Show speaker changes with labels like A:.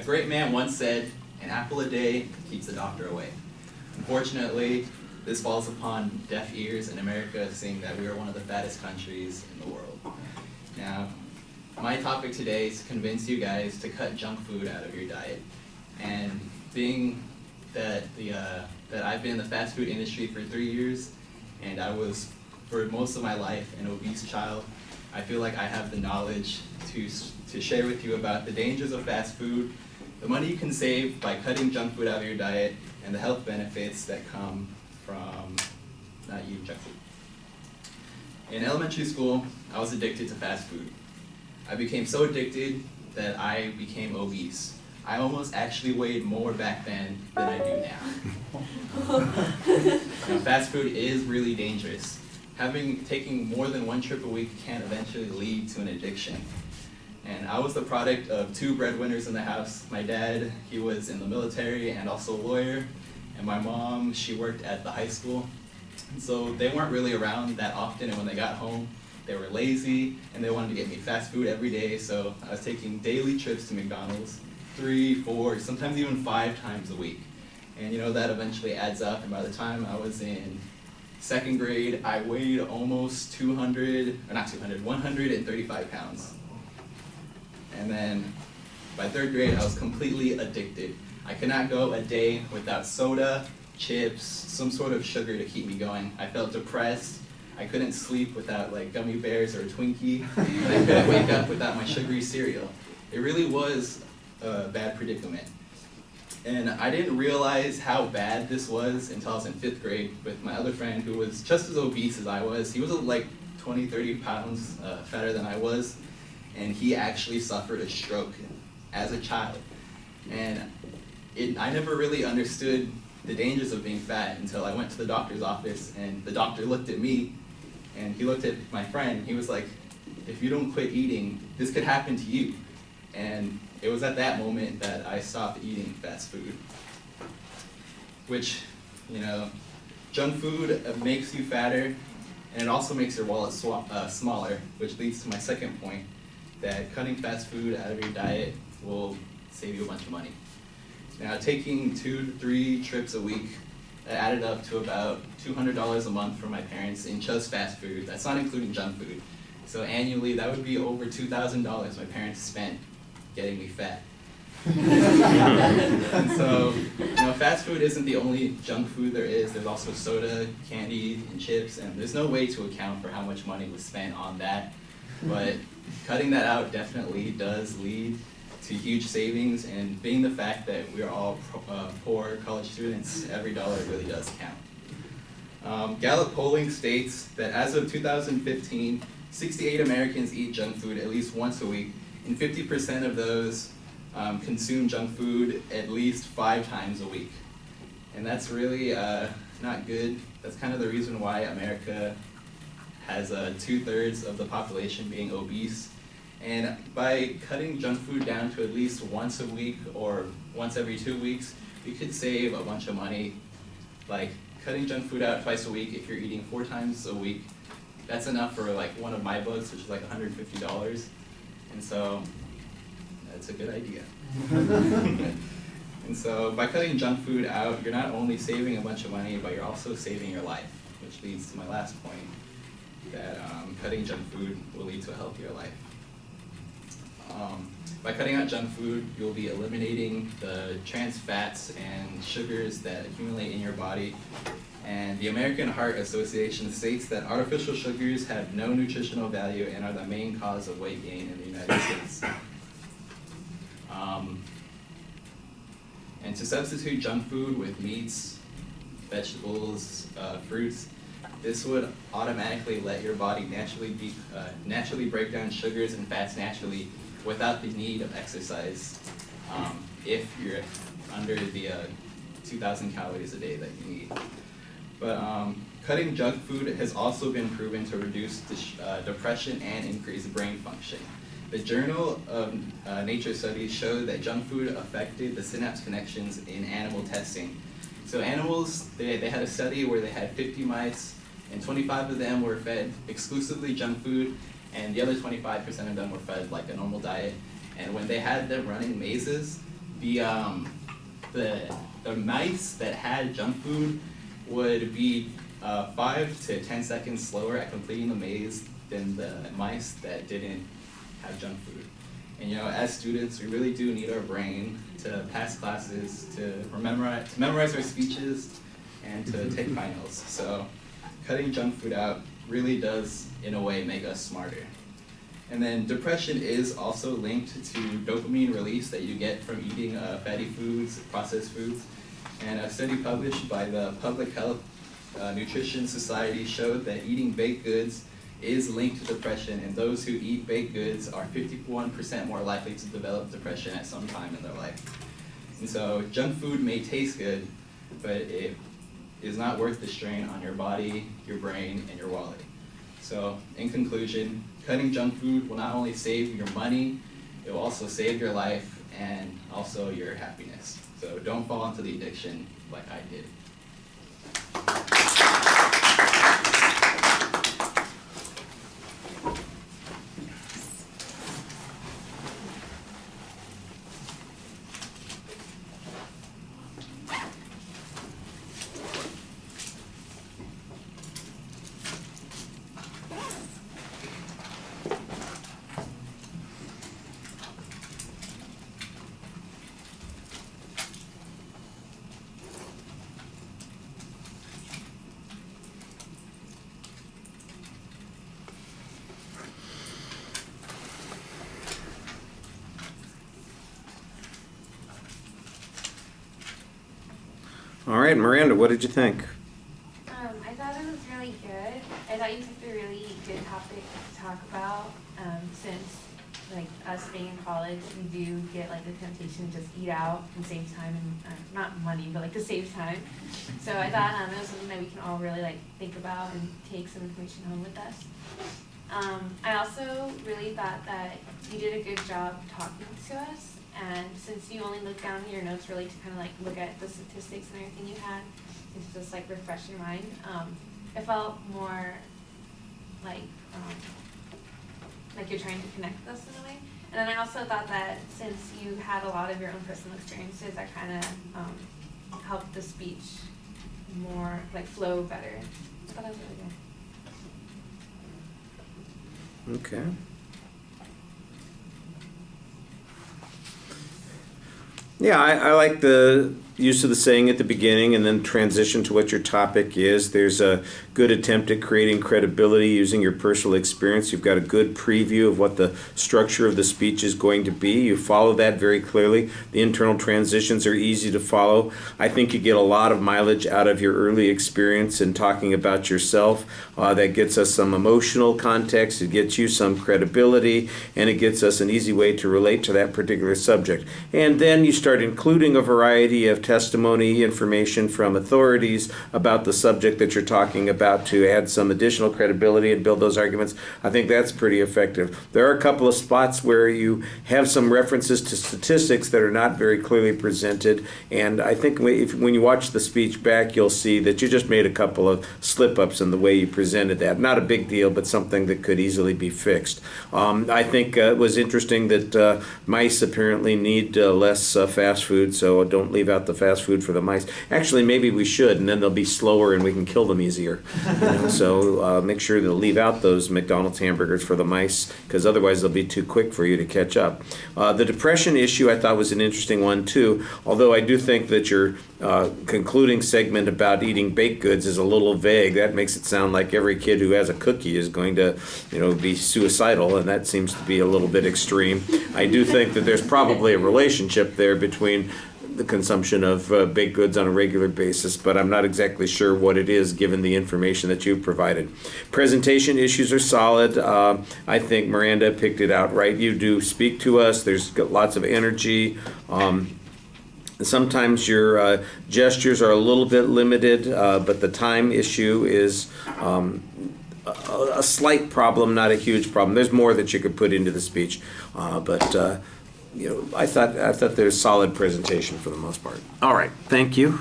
A: great man once said, "An apple a day keeps the doctor away." Unfortunately, this falls upon deaf ears in America, seeing that we are one of the fattest countries in the world. Now, my topic today is to convince you guys to cut junk food out of your diet. And being that I've been in the fast food industry for 3 years, and I was, for most of my life, an obese child, I feel like I have the knowledge to share with you about the dangers of fast food, the money you can save by cutting junk food out of your diet, and the health benefits that come from not eating junk food. In elementary school, I was addicted to fast food. I became so addicted that I became obese. I almost actually weighed more back then than I do now. Now, fast food is really dangerous. Taking more than one trip a week can eventually lead to an addiction. And I was the product of 2 breadwinners in the house. My dad, he was in the military and also a lawyer. And my mom, she worked at the high school. And so they weren't really around that often, and when they got home, they were lazy, and they wanted to get me fast food every day, so I was taking daily trips to McDonald's, 3, 4, sometimes even 5 times a week. And you know, that eventually adds up, and by the time I was in 2nd grade, I weighed almost 135 pounds. And then by 3rd grade, I was completely addicted. I could not go a day without soda, chips, some sort of sugar to keep me going. I felt depressed. I couldn't sleep without like gummy bears or a Twinkie. And I couldn't wake up without my sugary cereal. It really was a bad predicament. And I didn't realize how bad this was until I was in 5th grade with my other friend who was just as obese as I was. He was like 20, 30 pounds fatter than I was. And he actually suffered a stroke as a child. And I never really understood the dangers of being fat until I went to the doctor's office, and the doctor looked at me and he looked at my friend. He was like, "If you don't quit eating, this could happen to you." And it was at that moment that I stopped eating fast food. Which, you know, junk food makes you fatter, and it also makes your wallet smaller, which leads to my second point, that cutting fast food out of your diet will save you a bunch of money. Now, taking 2 to 3 trips a week, that added up to about $200 a month for my parents in just fast food. That's not including junk food. So annually, that would be over $2,000 my parents spent getting me fat. And so, you know, fast food isn't the only junk food there is. There's also soda, candy, and chips, and there's no way to account for how much money was spent on that. But cutting that out definitely does lead to huge savings, and being the fact that we are all poor college students, every dollar really does count. Gallup polling states that as of 2015, 68 Americans eat junk food at least once a week, and 50% of those consume junk food at least 5 times a week. And that's really not good. That's kind of the reason why America has 2/3 of the population being obese. And by cutting junk food down to at least once a week or once every 2 weeks, we could save a bunch of money. Like cutting junk food out twice a week, if you're eating 4 times a week, that's enough for like one of my books, which is like $150. And so that's a good idea. And so by cutting junk food out, you're not only saving a bunch of money, but you're also saving your life, which leads to my last point, that cutting junk food will lead to a healthier life. By cutting out junk food, you'll be eliminating the trans fats and sugars that accumulate in your body. And the American Heart Association states that artificial sugars have no nutritional value and are the main cause of weight gain in the United States. And to substitute junk food with meats, vegetables, fruits, this would automatically let your body naturally break down sugars and fats naturally without the need of exercise, if you're under the 2,000 calories a day that you need. But cutting junk food has also been proven to reduce depression and increase brain function. The Journal of Nature studies showed that junk food affected the synapse connections in animal testing. So animals, they had a study where they had 50 mice, and 25 of them were fed exclusively junk food, and the other 25% of them were fed like a normal diet. And when they had them running mazes, the mice that had junk food would be 5 to 10 seconds slower at completing the maze than the mice that didn't have junk food. And as students, we really do need our brain to pass classes, to memorize our speeches, and to take finals. So cutting junk food out really does, in a way, make us smarter. And then depression is also linked to dopamine release that you get from eating fatty foods, processed foods. And a study published by the Public Health Nutrition Society showed that eating baked goods is linked to depression, and those who eat baked goods are 51% more likely to develop depression at some time in their life. And so junk food may taste good, but it is not worth the strain on your body, your brain, and your wallet. So in conclusion, cutting junk food will not only save your money, it will also save your life and also your happiness. So don't fall into the addiction like I did.
B: All right, Miranda, what did you think?
C: I thought it was really good. I thought you picked a really good topic to talk about, since like us being in college, we do get like the temptation to just eat out and save time and not money, but like to save time. So I thought it was something that we can all really like think about and take some information home with us. I also really thought that you did a good job talking to us. And since you only looked down at your notes really to kind of like look at the statistics and everything you had, to just like refresh your mind, it felt more like you're trying to connect with us in a way. And then I also thought that since you had a lot of your own personal experiences, that kind of helped the speech more like flow better. I thought that was really good.
B: Okay. Yeah, I like the use of the saying at the beginning and then transition to what your topic is. There's a good attempt at creating credibility using your personal experience. You've got a good preview of what the structure of the speech is going to be. You follow that very clearly. The internal transitions are easy to follow. I think you get a lot of mileage out of your early experience in talking about yourself. That gets us some emotional context, it gets you some credibility, and it gets us an easy way to relate to that particular subject. And then you start including a variety of testimony, information from authorities about the subject that you're talking about to add some additional credibility and build those arguments. I think that's pretty effective. There are a couple of spots where you have some references to statistics that are not very clearly presented, and I think when you watch the speech back, you'll see that you just made a couple of slip-ups in the way you presented that. Not a big deal, but something that could easily be fixed. I think it was interesting that mice apparently need less fast food, so don't leave out the fast food for the mice. Actually, maybe we should, and then they'll be slower and we can kill them easier. So make sure to leave out those McDonald's hamburgers for the mice, because otherwise they'll be too quick for you to catch up. The depression issue I thought was an interesting one too, although I do think that your concluding segment about eating baked goods is a little vague. That makes it sound like every kid who has a cookie is going to, be suicidal, and that seems to be a little bit extreme. I do think that there's probably a relationship there between the consumption of baked goods on a regular basis, but I'm not exactly sure what it is given the information that you've provided. Presentation issues are solid. I think Miranda picked it out right. You do speak to us. There's lots of energy. Sometimes your gestures are a little bit limited, but the time issue is a slight problem, not a huge problem. There's more that you could put into the speech, but I thought there's solid presentation for the most part. All right, thank you.